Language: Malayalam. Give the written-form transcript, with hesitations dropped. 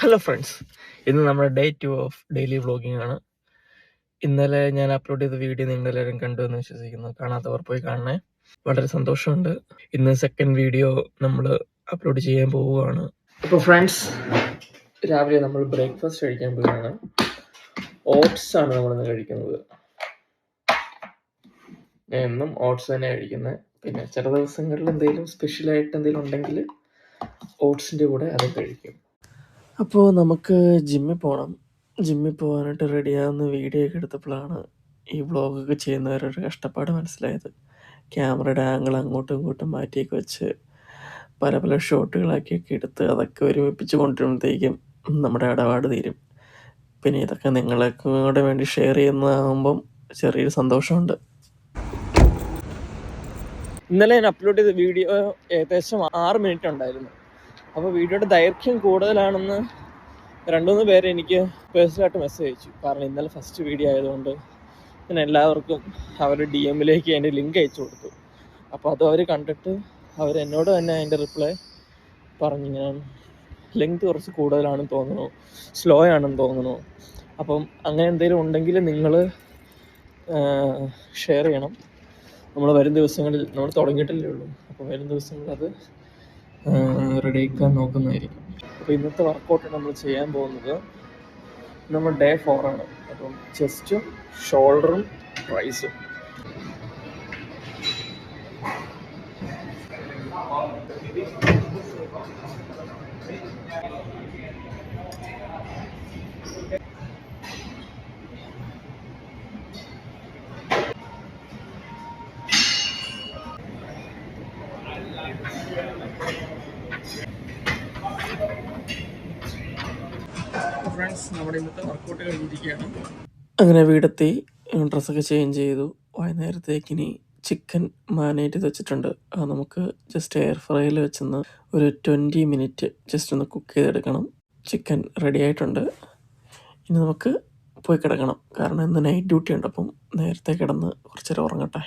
ഹലോ ഫ്രണ്ട്സ്, ഇന്ന് നമ്മുടെ ഡേ 2 ഓഫ് ഡെയിലി വ്ളോഗിംഗ് ആണ്. ഇന്നലെ ഞാൻ അപ്ലോഡ് ചെയ്ത വീഡിയോ നിങ്ങളെല്ലാവരും കണ്ടു എന്ന് വിശ്വസിക്കുന്നു. കാണാത്തവർ പോയി കാണണേ. വളരെ സന്തോഷമുണ്ട്. ഇന്ന് സെക്കൻഡ് വീഡിയോ നമ്മൾ അപ്ലോഡ് ചെയ്യാൻ പോവുകയാണ്. അപ്പോൾ ഫ്രണ്ട്സ്, രാവിലെ നമ്മൾ ബ്രേക്ക്ഫാസ്റ്റ് കഴിക്കാൻ പോവുകയാണ്. ഓട്സ് ആണ് നമ്മളിന്ന് കഴിക്കുന്നത്. ഞാൻ എന്നും ഓട്സ് തന്നെ കഴിക്കുന്നത്. പിന്നെ ചില ദിവസങ്ങളിൽ എന്തെങ്കിലും സ്പെഷ്യലായിട്ട് എന്തെങ്കിലും ഉണ്ടെങ്കിൽ ഓട്സിൻ്റെ കൂടെ അത് കഴിക്കും. അപ്പോൾ നമുക്ക് ജിമ്മിൽ പോകണം. ജിമ്മിൽ പോകാനായിട്ട് റെഡിയാകുന്ന വീഡിയോ ഒക്കെ എടുത്തപ്പോഴാണ് ഈ വ്ളോഗൊക്കെ ചെയ്യുന്നവരുടെ കഷ്ടപ്പാട് മനസ്സിലായത്. ക്യാമറയുടെ ആംഗിൾ അങ്ങോട്ടും ഇങ്ങോട്ടും മാറ്റിയൊക്കെ വെച്ച് പല പല ഷോട്ടുകളാക്കിയൊക്കെ എടുത്ത് അതൊക്കെ ഒരുമിപ്പിച്ച് കൊണ്ടുവരുമ്പോഴത്തേക്കും നമ്മുടെ ഇടപാട് തീരും. പിന്നെ ഇതൊക്കെ നിങ്ങൾക്ക് കൂടെ വേണ്ടി ഷെയർ ചെയ്യുന്നതാകുമ്പം ചെറിയൊരു സന്തോഷമുണ്ട്. ഇന്നലെ ഞാൻ അപ്ലോഡ് ചെയ്ത വീഡിയോ ഏകദേശം 6 മിനിറ്റ് ഉണ്ടായിരുന്നു. അപ്പോൾ വീഡിയോയുടെ ദൈർഘ്യം കൂടുതലാണെന്ന് 2-3 പേര് എനിക്ക് പേഴ്സണലായിട്ട് മെസ്സേജ് അയച്ചു. കാരണം ഇന്നലെ ഫസ്റ്റ് വീഡിയോ ആയതുകൊണ്ട് ഞാൻ എല്ലാവർക്കും അവരുടെ DM-ലേക്ക് അതിൻ്റെ ലിങ്ക് അയച്ചു കൊടുത്തു. അപ്പോൾ അത് അവർ കണ്ടിട്ട് അവരെന്നോട് തന്നെ അതിൻ്റെ റിപ്ലൈ പറഞ്ഞു, ഞാൻ ലെങ്ത് കുറച്ച് കൂടുതലാണെന്ന് തോന്നുന്നു, സ്ലോ ആണെന്ന് തോന്നുന്നു. അപ്പം അങ്ങനെ എന്തെങ്കിലും ഉണ്ടെങ്കിൽ നിങ്ങൾ ഷെയർ ചെയ്യണം. നമ്മൾ വരും ദിവസങ്ങളിൽ, നമ്മൾ തുടങ്ങിയിട്ടല്ലേ ഉള്ളൂ, അപ്പോൾ വരും ദിവസങ്ങളിൽ അത് റെഡിയാക്കാൻ നോക്കുന്നതായിരിക്കും. അപ്പോൾ ഇന്നത്തെ വർക്കൗട്ട് നമ്മൾ ചെയ്യാൻ പോകുന്നത് നമ്മൾ ഡേ 4 ആണ്. അപ്പം ചെസ്റ്റും ഷോൾഡറും ട്രൈസും. ഫ്രണ്ട്സ്, നമ്മുടെ ഇന്നത്തെ വർക്കൗട്ട് കഴിഞ്ഞിരിക്കുകയാണ്. അങ്ങനെ വീടെത്തി ഡ്രസ്സൊക്കെ ചേഞ്ച് ചെയ്തു. വൈകുന്നേരത്തേക്കിനി ചിക്കൻ മാരിനേറ്റ് ചെയ്ത് വെച്ചിട്ടുണ്ട്. അത് നമുക്ക് ജസ്റ്റ് എയർ ഫ്രൈയിൽ വെച്ചൊന്ന് ഒരു 20 മിനിറ്റ് ജസ്റ്റ് ഒന്ന് കുക്ക് ചെയ്തെടുക്കണം. ചിക്കൻ റെഡി ആയിട്ടുണ്ട്. ഇനി നമുക്ക് പോയി കിടക്കണം. കാരണം ഇന്ന് നൈറ്റ് ഡ്യൂട്ടി ഉണ്ട്. അപ്പം നേരത്തെ കിടന്ന് കുറച്ച് നേരം ഉറങ്ങട്ടെ.